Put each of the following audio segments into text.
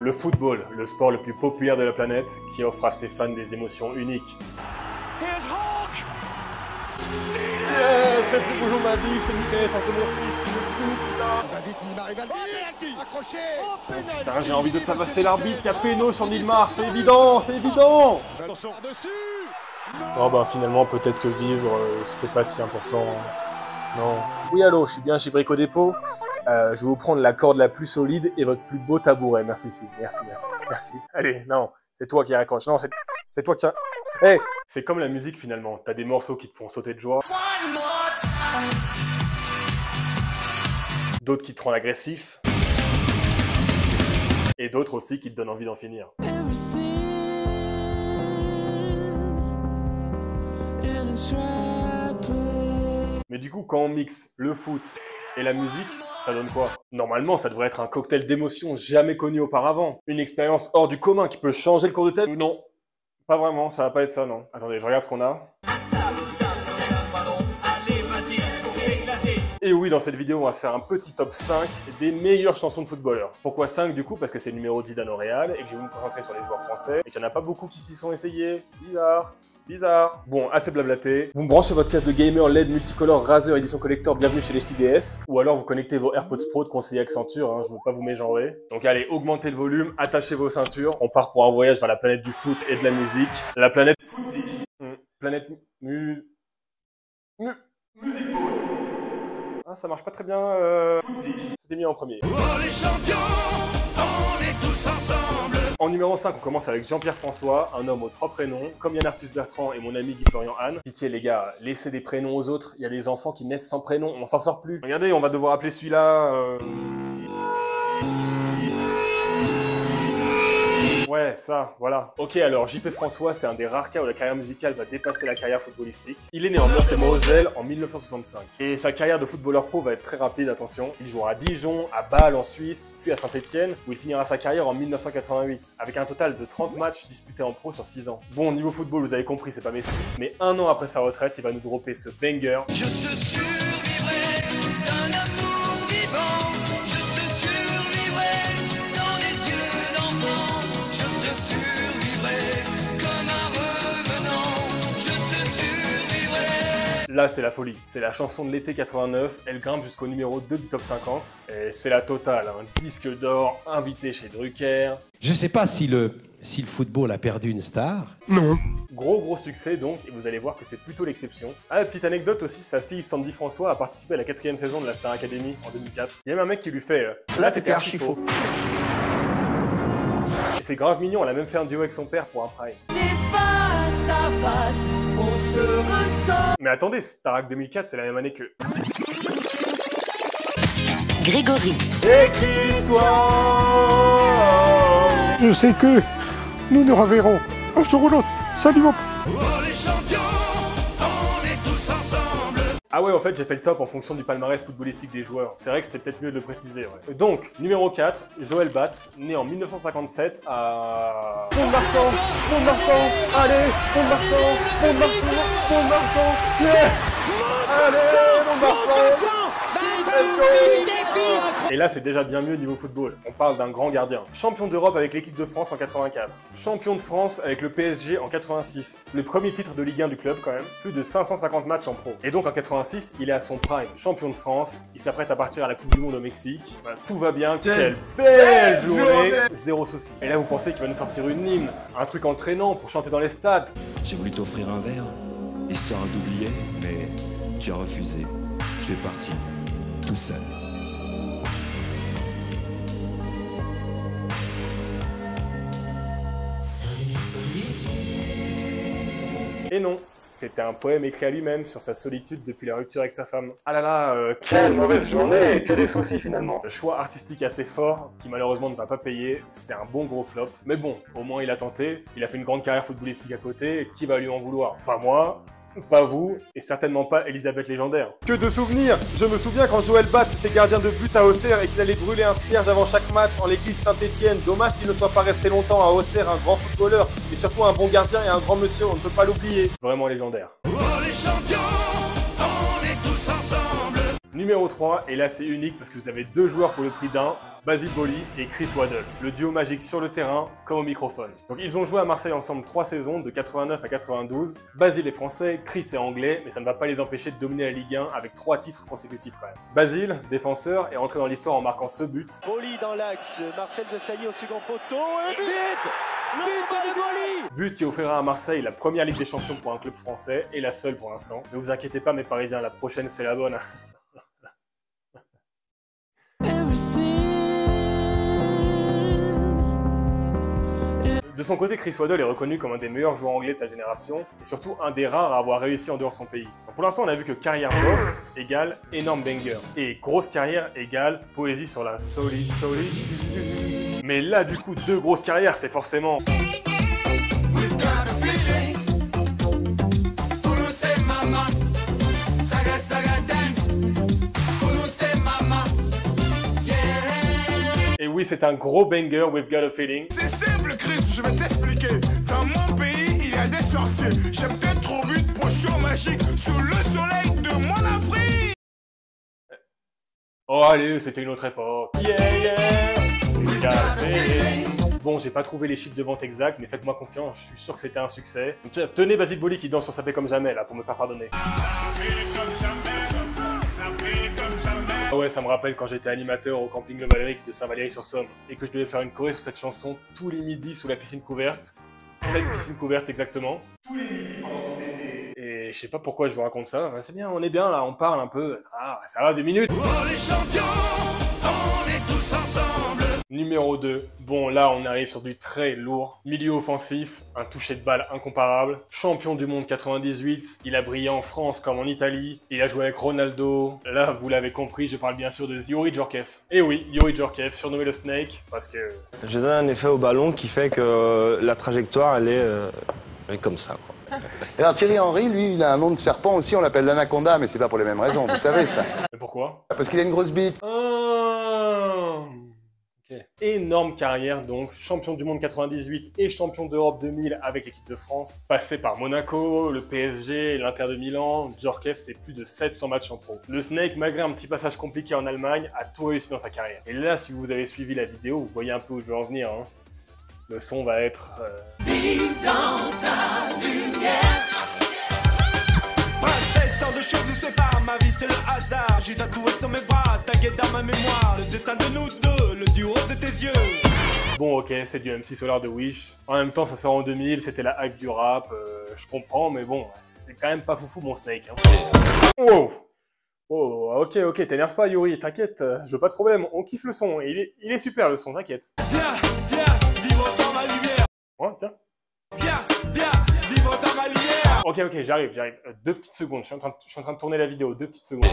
Le football, le sport le plus populaire de la planète, qui offre à ses fans des émotions uniques. C'est le plus beau jour de ma vie, c'est Michael, sorte de mon fils, il me tout, là. Va vite, Nilmar, il va vite. Accroché. Putain, j'ai envie de tabasser l'arbitre, il y a péno sur Nilmar, c'est évident, c'est évident. Attention. Dessus. Oh bah finalement, peut-être que vivre, c'est pas si important. Non. Oui, allô, je suis bien chez Brico Dépôt. Je vais vous prendre la corde la plus solide et votre plus beau tabouret. Merci, Sylvie. Merci. Allez, non, c'est toi qui raccroche. Non, c'est toi qui... Hey, c'est comme la musique finalement. T'as des morceaux qui te font sauter de joie. D'autres qui te rendent agressif. Et d'autres aussi qui te donnent envie d'en finir. Mais du coup, quand on mixe le foot et la musique, ça donne quoi? Normalement, ça devrait être un cocktail d'émotions jamais connu auparavant. Une expérience hors du commun qui peut changer le cours de tête? Non, pas vraiment, ça va pas être ça, non. Attendez, je regarde ce qu'on a. Et oui, dans cette vidéo, on va se faire un petit top 5 des meilleures chansons de footballeurs. Pourquoi 5 du coup? Parce que c'est le numéro 10 d'Anoréal et que je vais me concentrer sur les joueurs français et qu'il n'y en a pas beaucoup qui s'y sont essayés. Bizarre. Bon, assez blablaté. Vous me branchez votre casque de gamer LED multicolore Razer édition collector, bienvenue chez les HTDS. Ou alors vous connectez vos AirPods Pro de conseiller Accenture, hein, je veux pas vous mégenrer. Donc allez, augmentez le volume, attachez vos ceintures. On part pour un voyage vers la planète du foot et de la musique. La planète musique. Planète musique. Ah, ça marche pas très bien. C'était mis en premier. Oh les champions, on est tous ensemble. En numéro 5, on commence avec Jean-Pierre François, un homme aux 3 prénoms, comme Yann Arthus Bertrand et mon ami Guy Florian Anne. Pitié les gars, laissez des prénoms aux autres, il y a des enfants qui naissent sans prénom, on s'en sort plus. Regardez, on va devoir appeler celui-là... Ouais, ça, voilà. Ok, alors JP François, c'est un des rares cas où la carrière musicale va dépasser la carrière footballistique. Il est né en Meurthe-et-Moselle en 1965. Et sa carrière de footballeur pro va être très rapide, attention. Il jouera à Dijon, à Bâle en Suisse, puis à Saint-Etienne, où il finira sa carrière en 1988, avec un total de 30 matchs disputés en pro sur 6 ans. Bon, niveau football, vous avez compris, c'est pas Messi, mais un an après sa retraite, il va nous dropper ce banger. Je te survivrai d'un amour vivant. Je te survivrai dans des yeux d'enfant. Je te survivrai comme un revenant. Je te survivrai. Là, c'est la folie. C'est la chanson de l'été 89. Elle grimpe jusqu'au numéro 2 du top 50. Et c'est la totale. Un disque d'or, invité chez Drucker. Je sais pas si le football a perdu une star. Non. Gros succès donc, et vous allez voir que c'est plutôt l'exception. Ah, petite anecdote aussi, sa fille Sandy François a participé à la 4e saison de la Star Academy en 2004. Il y a même un mec qui lui fait là t'étais archi faux. Et c'est grave mignon, elle a même fait un duo avec son père pour un prime. Face à face, on se ressent. Mais attendez, Starac 2004, c'est la même année que... Grégory. Écris l'histoire. Je sais que nous nous reverrons un jour ou l'autre. Salut mon... Oh les champions, on est tous ensemble. Ah ouais, en fait, j'ai fait le top en fonction du palmarès footballistique des joueurs. C'est vrai que c'était peut-être mieux de le préciser, ouais. Donc, numéro 4, Joël Batz, né en 1957 à... Mont-de-Marsan, allez, Mont-de-Marsan, yeah. Allez, Mont-de-Marsan, let's go. Et là, c'est déjà bien mieux niveau football. On parle d'un grand gardien. Champion d'Europe avec l'équipe de France en 84. Champion de France avec le PSG en 86. Le premier titre de Ligue 1 du club quand même. Plus de 550 matchs en pro. Et donc en 86, il est à son prime. Champion de France. Il s'apprête à partir à la Coupe du Monde au Mexique. Voilà, tout va bien. Quelle belle journée. Zéro souci. Et là, vous pensez qu'il va nous sortir une hymne. Un truc entraînant pour chanter dans les stades. J'ai voulu t'offrir un verre, histoire d'oublier, mais tu as refusé. Tu es parti, tout seul. Et non, c'était un poème écrit à lui-même sur sa solitude depuis la rupture avec sa femme. Ah là là, quelle mauvaise journée, que des soucis finalement. Le choix artistique assez fort, qui malheureusement ne va pas payer, c'est un bon gros flop. Mais bon, au moins il a tenté, il a fait une grande carrière footballistique à côté, et qui va lui en vouloir? Pas moi, pas vous, et certainement pas Elisabeth Légendaire. Que de souvenirs! Je me souviens quand Joël Batz était gardien de but à Auxerre et qu'il allait brûler un cierge avant chaque match en l'église Saint-Etienne. Dommage qu'il ne soit pas resté longtemps à Auxerre, un grand footballeur, et surtout un bon gardien et un grand monsieur, on ne peut pas l'oublier. Vraiment légendaire. Oh les champions, on est tous ensemble. Numéro 3, et là c'est unique parce que vous avez deux joueurs pour le prix d'un, Basile Boli et Chris Waddle. Le duo magique sur le terrain comme au microphone. Donc ils ont joué à Marseille ensemble 3 saisons, de 89 à 92. Basile est français, Chris est anglais, mais ça ne va pas les empêcher de dominer la Ligue 1 avec 3 titres consécutifs quand même. Basile, défenseur, est entré dans l'histoire en marquant ce but. Boli dans l'axe, Marcel Desailly au second poteau et but de Boli. But qui offrira à Marseille la première Ligue des Champions pour un club français et la seule pour l'instant. Ne vous inquiétez pas mes Parisiens, la prochaine c'est la bonne. De son côté, Chris Waddle est reconnu comme un des meilleurs joueurs anglais de sa génération et surtout un des rares à avoir réussi en dehors de son pays. Donc pour l'instant, on a vu que carrière bof égale énorme banger et grosse carrière égale poésie sur la solitude. Mais là, du coup, deux grosses carrières, c'est forcément... Et oui, c'est un gros banger, We've Got a Feeling. C'est simple, Chris, je vais t'expliquer. Dans mon pays, il y a des sorciers. J'ai peut-être trop bu de potions magiques sous le soleil de mon Afrique. Oh allez, c'était une autre époque. Yeah, yeah, we've got a feeling. Bon, j'ai pas trouvé les chiffres de vente exacts, mais faites-moi confiance, je suis sûr que c'était un succès. Donc, tiens, tenez Basile Boli qui danse sur Sa paix comme jamais, là, pour me faire pardonner. Ah ouais, ça me rappelle quand j'étais animateur au camping Le Valérique de Saint-Valery-sur-Somme et que je devais faire une choré sur cette chanson tous les midis sous la piscine couverte. Cette piscine couverte exactement. Tous les midis pendant tout l'été. Et je sais pas pourquoi je vous raconte ça. C'est bien, on est bien là, on parle un peu. Ça va, 2 minutes. Oh les champions, on est tous ensemble. Numéro 2. Bon, là, on arrive sur du très lourd. Milieu offensif, un toucher de balle incomparable. Champion du monde 98. Il a brillé en France comme en Italie. Il a joué avec Ronaldo. Là, vous l'avez compris, je parle bien sûr de Youri Djorkaeff. Et oui, Youri Djorkaeff, surnommé le Snake, parce que... J'ai donné un effet au ballon qui fait que la trajectoire, elle est comme ça, quoi. Et alors Thierry Henry, lui, il a un nom de serpent aussi, on l'appelle l'anaconda, mais c'est pas pour les mêmes raisons, vous savez ça. Mais pourquoi? Parce qu'il a une grosse bite. Okay. Énorme carrière donc, champion du monde 98 et champion d'Europe 2000 avec l'équipe de France. Passé par Monaco, le PSG, l'Inter de Milan, Djorkaeff c'est plus de 700 matchs en pro. Le Snake, malgré un petit passage compliqué en Allemagne, a tout réussi dans sa carrière. Et là, si vous avez suivi la vidéo, vous voyez un peu où je veux en venir. Hein. Le son va être... Dans ta lumière. Princesse, tant de choses nous séparent, ma vie c'est le hasard. J'ai tatoué sur mes bras, tagué dans ma mémoire le dessin de nous deux, le duo de tes yeux. Bon ok, c'est du MC Solar de Wish. En même temps, ça sort en 2000, c'était la hype du rap, je comprends, mais bon, c'est quand même pas foufou mon Snake. Hein. Wow. Oh, ok, t'énerve pas Yuri, t'inquiète, je veux pas de problème, on kiffe le son, il est super le son, t'inquiète. Viens, dis-moi dans ma lumière. Ouais, viens. Viens, dis-moi dans ma lumière. Ok, j'arrive. 2 petites secondes, je suis en train de tourner la vidéo, 2 petites secondes.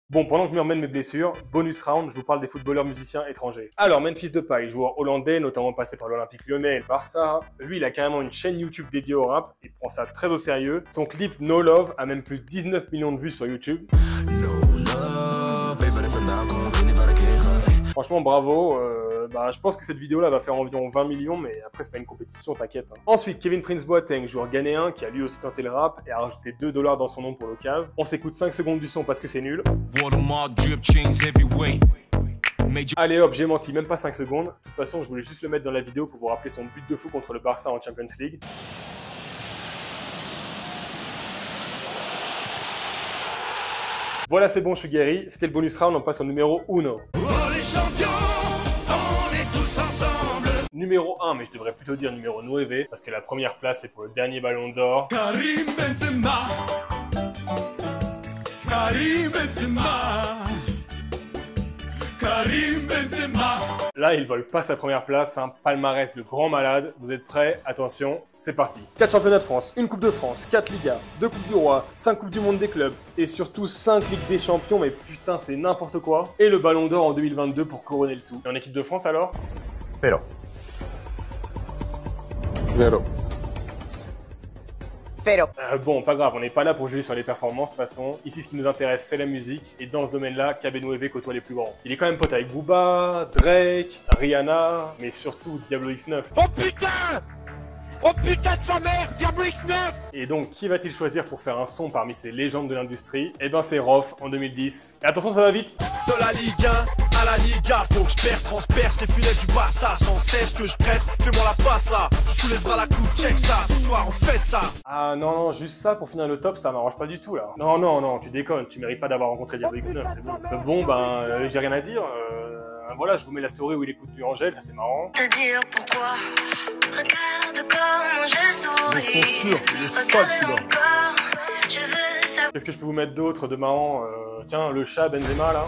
Bon, pendant que je me remets de mes blessures, bonus round, je vous parle des footballeurs musiciens étrangers. Alors, Memphis Depay, joueur hollandais, notamment passé par l'Olympique Lyonnais et le Barça, lui, il a carrément une chaîne YouTube dédiée au rap, il prend ça très au sérieux. Son clip No Love a même plus de 19 millions de vues sur YouTube. Franchement, bravo. Je pense que cette vidéo-là va faire environ 20 millions, mais après, c'est pas une compétition, t'inquiète. Hein. Ensuite, Kevin Prince Boateng, joueur ghanéen, qui a lui aussi tenté le rap et a rajouté $2 dans son nom pour l'occasion. On s'écoute 5 secondes du son parce que c'est nul. Allez hop, j'ai menti, même pas 5 secondes. De toute façon, je voulais juste le mettre dans la vidéo pour vous rappeler son but de fou contre le Barça en Champions League. Voilà, c'est bon, je suis guéri. C'était le bonus round, on passe au numéro 1. Oh les champions, on est tous ensemble. Numéro 1, mais je devrais plutôt dire numéro 9, parce que la première place, c'est pour le dernier ballon d'or. Karim Benzema. Karim Benzema. Karim Benzema. Là, il vole pas sa première place, un palmarès de grand malade. Vous êtes prêts? Attention, c'est parti. 4 championnats de France, 1 Coupe de France, 4 Ligas, 2 Coupes du Roi, 5 Coupes du Monde des clubs, et surtout 5 Ligues des Champions, mais putain, c'est n'importe quoi. Et le Ballon d'Or en 2022 pour couronner le tout. Et en équipe de France alors? Zéro. Zéro. Bon, pas grave, on n'est pas là pour juger sur les performances de toute façon. Ici, ce qui nous intéresse, c'est la musique. Et dans ce domaine-là, KB9 côtoie les plus grands. Il est quand même pote avec Booba, Drake, Rihanna, mais surtout Diablo X9. Oh putain, Oh putain de sa mère, Diablo X9. Et donc, qui va-t-il choisir pour faire un son parmi ces légendes de l'industrie? Eh ben, c'est Rof en 2010. Et attention, ça va vite. De la Ligue 1 à la Liga, faut que je perce, transperce les filets du Barça sans cesse que je presse. Fais-moi la passe là, je soulèverai la coupe, check ça, ce soir on fête ça. Ah non, non, juste ça pour finir le top, ça m'arrange pas du tout là. Non, non, non, tu déconnes, tu mérites pas d'avoir rencontré Diablo X9, c'est bon. Bon, ben, j'ai rien à dire. Voilà, je vous mets la story où il écoute du Angèle, ça c'est marrant. Te dire pourquoi. Regarde comment je souris. Son sûr, il est sale celui-là. Je veux savoir. Qu'est-ce que je peux vous mettre d'autre de marrant? Tiens, le chat Benzema là.